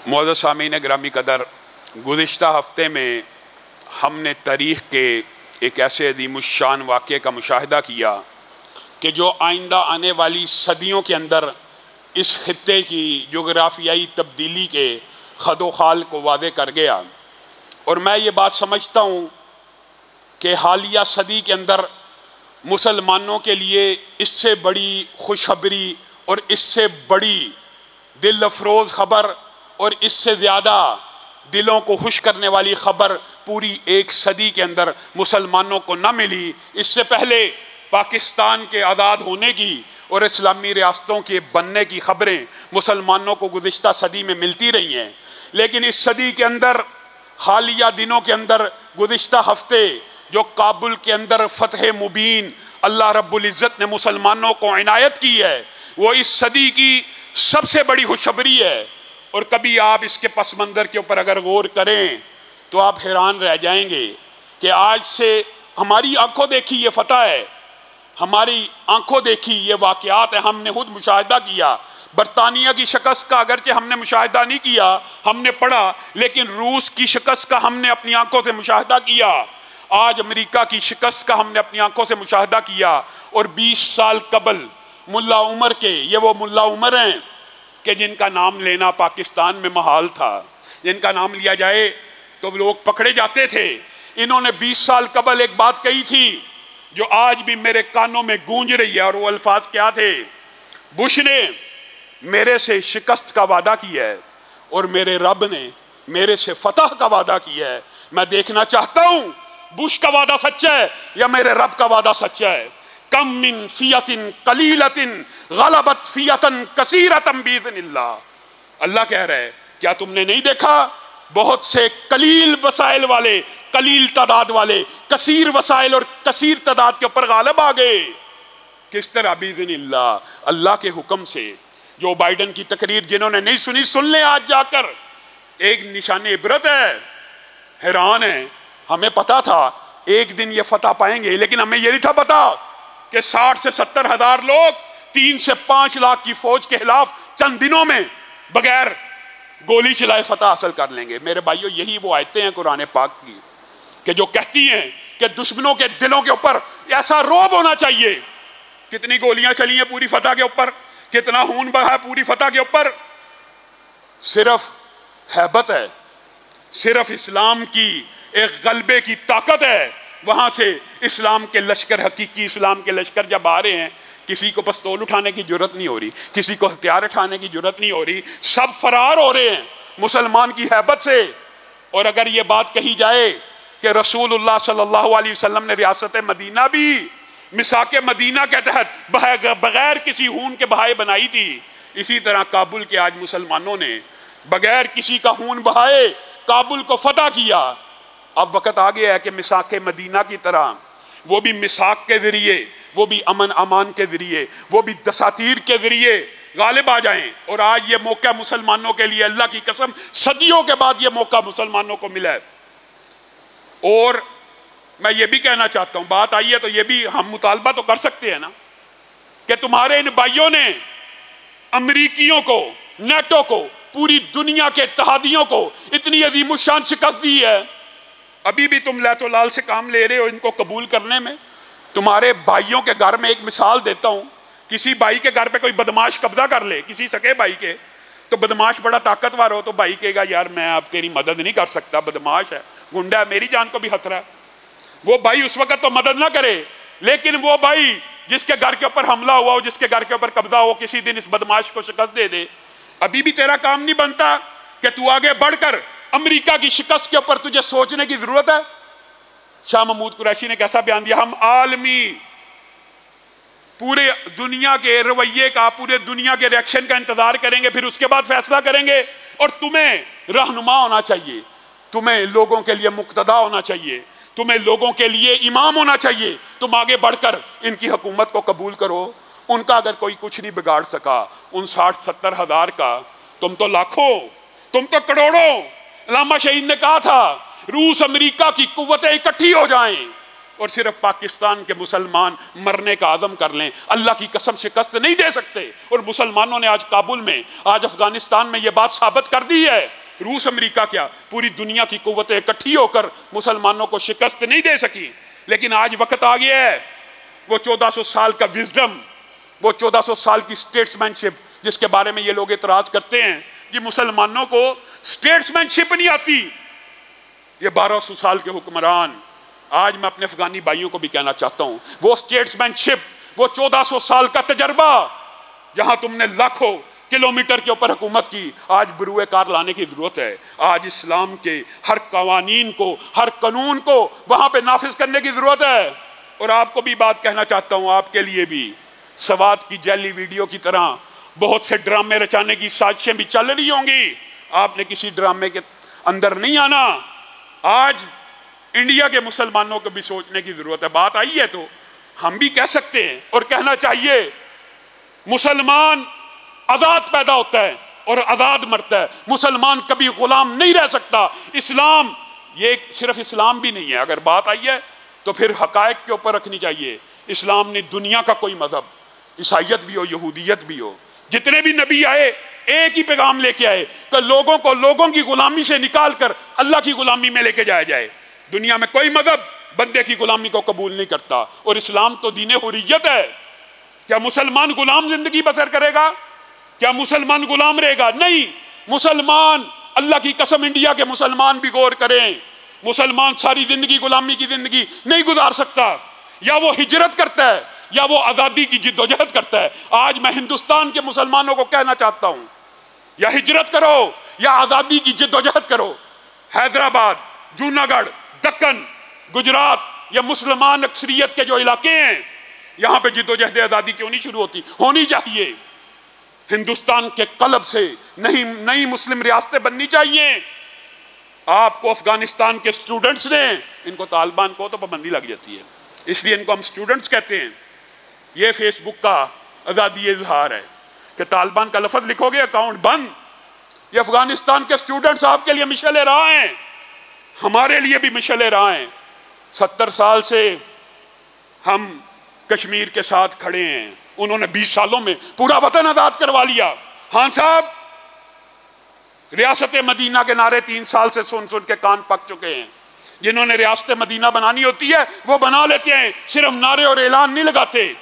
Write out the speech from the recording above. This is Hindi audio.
मुअज़्ज़ज़ सामीन ग्रामी कदर, गुज़िश्ता हफ्ते में हमने तारीख़ के एक ऐसे अज़ीमुश्शान वाक़े का मुशाहिदा किया कि जो आइंदा आने वाली सदियों के अंदर इस खित्ते की जोग्राफियाई तब्दीली के खदो खाल को वाज़े कर गया। और मैं ये बात समझता हूँ कि हालिया सदी के अंदर मुसलमानों के लिए इससे बड़ी खुशखबरी और इससे बड़ी दिल अफरोज़ ख़बर और इससे ज़्यादा दिलों को खुश करने वाली ख़बर पूरी एक सदी के अंदर मुसलमानों को न मिली। इससे पहले पाकिस्तान के आज़ाद होने की और इस्लामी रियासतों के बनने की ख़बरें मुसलमानों को गुज़िश्ता सदी में मिलती रही हैं, लेकिन इस सदी के अंदर हालिया दिनों के अंदर गुज़िश्ता हफ्ते जो काबुल के अंदर फ़तह मुबीन अल्लाह रब्बुल इज़्ज़त ने मुसलमानों को इनायत की है, वो इस सदी की सबसे बड़ी खुशखबरी है। और कभी आप इसके पस मंज़र के ऊपर अगर गौर करें तो आप हैरान रह जाएंगे कि आज से हमारी आंखों देखी ये फतह है, हमारी आंखों देखी ये वाक़यात है, हमने खुद मुशाहिदा किया। बरतानिया की शिकस्त का अगरचे हमने मुशाहिदा नहीं किया, हमने पढ़ा, लेकिन रूस की शिकस्त का हमने अपनी आंखों से मुशाहिदा किया। आज अमेरिका की शिकस्त का हमने अपनी आंखों से मुशाहिदा किया। और 20 साल कबल मुल्ला उमर के, ये वो मुल्ला उमर हैं कि जिनका नाम लेना पाकिस्तान में महाल था, जिनका नाम लिया जाए तो लोग पकड़े जाते थे। इन्होंने 20 साल कबल एक बात कही थी जो आज भी मेरे कानों में गूंज रही है, और वो अल्फाज क्या थे? बुश ने मेरे से शिकस्त का वादा किया है और मेरे रब ने मेरे से फतह का वादा किया है। मैं देखना चाहता हूं बुश का वादा सच्चा है या मेरे रब का वादा सच्चा है। कम मिन फियतिन कलीलतिन गलबत फियतन कसीरतन बिइज़्निल्लाह। अल्लाह कह रहा है, क्या तुमने नहीं देखा बहुत से कलील वसाइल वाले, कलील तादाद वाले कसीर वसाइल और कसीर तादाद के ऊपर गालिब आ गए। किस तरह? बिइज़्निल्लाह, अल्लाह के हुक्म से। जो बाइडन की तकरीर जिन्होंने नहीं सुनी सुन लें आज जाकर, एक निशान इबरत है। हैरान है, हमें पता था एक दिन ये फतह पाएंगे, लेकिन हमें ये नहीं था पता कि 60 से 70 हजार लोग 3 से 5 लाख की फौज के खिलाफ चंद दिनों में बगैर गोली चलाए फतह हासिल कर लेंगे। मेरे भाइयों, यही वो आयतें हैं कुरान पाक की कि जो कहती हैं कि दुश्मनों के दिलों के ऊपर ऐसा रौब होना चाहिए। कितनी गोलियां चली हैं पूरी फतह के ऊपर, कितना खून बहा है पूरी फतह के ऊपर। सिर्फ हैबत है, सिर्फ इस्लाम की एक गलबे की ताकत है। वहां से इस्लाम के लश्कर, हकीकी इस्लाम के लश्कर जब आ रहे हैं, किसी को पिस्तौल उठाने की जरूरत नहीं हो रही, किसी को हथियार उठाने की जरूरत नहीं हो रही, सब फरार हो रहे हैं मुसलमान की हैबत से। और अगर ये बात कही जाए कि रसूलुल्लाह सल्लल्लाहु अलैहि वसल्लम ने रियासत मदीना भी मिसाके मदीना के तहत बगैर किसी खून के बहाए बनाई थी, इसी तरह काबुल के आज मुसलमानों ने बगैर किसी का खून बहाए काबुल को फतह किया। अब वक्त आ गया है कि मिसाके मदीना की तरह वो भी मिसाक के जरिए, वो भी अमन अमान के जरिए, वो भी दसातीर के जरिए गालिब आ जाएं। और आज ये मौका मुसलमानों के लिए, अल्लाह की कसम, सदियों के बाद ये मौका मुसलमानों को मिला है। और मैं ये भी कहना चाहता हूं, बात आई है तो ये भी हम मुतालबा तो कर सकते हैं ना कि तुम्हारे इन भाइयों ने अमरीकियों को, नेटो को, पूरी दुनिया के इत्तेहादियों को इतनी अजीमुशान शिकस्त दी है। अभी भी तुम लैतो लाल से काम ले रहे हो इनको कबूल करने में। तुम्हारे भाइयों के घर में एक मिसाल देता हूं, किसी भाई के घर पे कोई बदमाश कब्जा कर ले, किसी सके भाई के, तो बदमाश बड़ा ताकतवर हो तो भाई कहेगा यार मैं अब तेरी मदद नहीं कर सकता, बदमाश है, गुंडा है, मेरी जान को भी खतरा है। वो भाई उस वक्त तो मदद ना करे, लेकिन वो भाई जिसके घर के ऊपर हमला हुआ हो, जिसके घर के ऊपर कब्जा हो, किसी दिन इस बदमाश को शिकस्त दे दे। अभी भी तेरा काम नहीं बनता कि तू आगे बढ़कर अमेरिका की शिकस्त के ऊपर तुझे सोचने की जरूरत है। शाह महमूद कुरैशी ने कैसा बयान दिया, हम आलमी पूरे दुनिया के रवैये का, पूरे दुनिया के रिएक्शन का इंतजार करेंगे, फिर उसके बाद फैसला करेंगे। और तुम्हें रहनुमा होना चाहिए, तुम्हें लोगों के लिए मुक्तदा होना चाहिए, तुम्हें लोगों के लिए इमाम होना चाहिए। तुम आगे बढ़कर इनकी हुकूमत को कबूल करो। उनका अगर कोई कुछ नहीं बिगाड़ सका, उन 60-70 हजार का, तुम तो लाखों, तुम तो करोड़ों। अल्लामा शहीद ने कहा था रूस अमेरिका की कुव्वतें इकट्ठी हो जाएं और सिर्फ पाकिस्तान के मुसलमान मरने का आज़म कर लें, अल्लाह की कसम शिकस्त नहीं दे सकते। और मुसलमानों ने आज काबुल में, आज अफगानिस्तान में ये बात साबित कर दी है। रूस, अमेरिका क्या, पूरी दुनिया की कुव्वतें इकट्ठी होकर मुसलमानों को शिकस्त नहीं दे सकी। लेकिन आज वक्त आ गया है, वो 1400 साल का विजडम, वो 1400 साल की स्टेट्समैनशिप जिसके बारे में ये लोग इतराज करते हैं कि मुसलमानों को स्टेट्समैनशिप नहीं आती, ये 1200 साल के हुक्मरान। आज मैं अपने अफगानी भाइयों को भी कहना चाहता हूं, वो स्टेट्समैनशिप, वो 1400 साल का तजर्बा, जहां तुमने लाखों किलोमीटर के ऊपर हुकूमत की, आज बरूए कार लाने की जरूरत है। आज इस्लाम के हर कवानीन को, हर कानून को वहां पे नाफिज करने की जरूरत है। और आपको भी बात कहना चाहता हूं, आपके लिए भी सवात की जैली वीडियो की तरह बहुत से ड्रामे रचाने की साजिशें भी चल रही होंगी। आपने किसी ड्रामे के अंदर नहीं आना। आज इंडिया के मुसलमानों को भी सोचने की जरूरत है। बात आई है तो हम भी कह सकते हैं और कहना चाहिए, मुसलमान आजाद पैदा होता है और आजाद मरता है, मुसलमान कभी गुलाम नहीं रह सकता। इस्लाम, ये सिर्फ इस्लाम भी नहीं है, अगर बात आई है तो फिर हकायक के ऊपर रखनी चाहिए। इस्लाम ने दुनिया का कोई मजहब, ईसाइयत भी हो, यहूदियत भी हो, जितने भी नबी आए एक ही पैगाम लेके आए कि लोगों को लोगों की गुलामी से निकाल कर अल्लाह की गुलामी में लेके जाया जाए। दुनिया में कोई मजहब बंदे की गुलामी को कबूल नहीं करता, और इस्लाम तो दीन हुर्रियत है। क्या मुसलमान गुलाम जिंदगी बसर करेगा? क्या मुसलमान गुलाम रहेगा? नहीं। मुसलमान, अल्लाह की कसम, इंडिया के मुसलमान भी गौर करें, मुसलमान सारी जिंदगी गुलामी की जिंदगी नहीं गुजार सकता। या वो हिजरत करता है या वो आज़ादी की जिद्दोजहद करता है। आज मैं हिंदुस्तान के मुसलमानों को कहना चाहता हूं, या हिजरत करो या आज़ादी की जिद्दोजहद करो। हैदराबाद, जूनागढ़, दक्कन, गुजरात, या मुसलमान अक्सरियत के जो इलाके हैं, यहां पे जिद्दोजहद आज़ादी क्यों नहीं शुरू होती? होनी चाहिए। हिंदुस्तान के कलब से नई मुस्लिम रियासतें बननी चाहिए। आपको अफगानिस्तान के स्टूडेंट्स ने, इनको तालिबान को तो पाबंदी लग जाती है, इसलिए इनको हम स्टूडेंट्स कहते हैं। ये फेसबुक का आज़ादी इजहार है कि तालिबान का लफ्ज़ लिखोगे अकाउंट बंद। ये अफगानिस्तान के स्टूडेंट्स आपके लिए मिशल राह हैं, हमारे लिए भी मिशल राह हैं। 70 साल से हम कश्मीर के साथ खड़े हैं, उन्होंने 20 सालों में पूरा वतन आजाद करवा लिया। हाँ साहब, रियासत मदीना के नारे 3 साल से सुन सुन के कान पक चुके हैं। जिन्होंने रियासत मदीना बनानी होती है वो बना लेते हैं, सिर्फ नारे और ऐलान नहीं लगाते।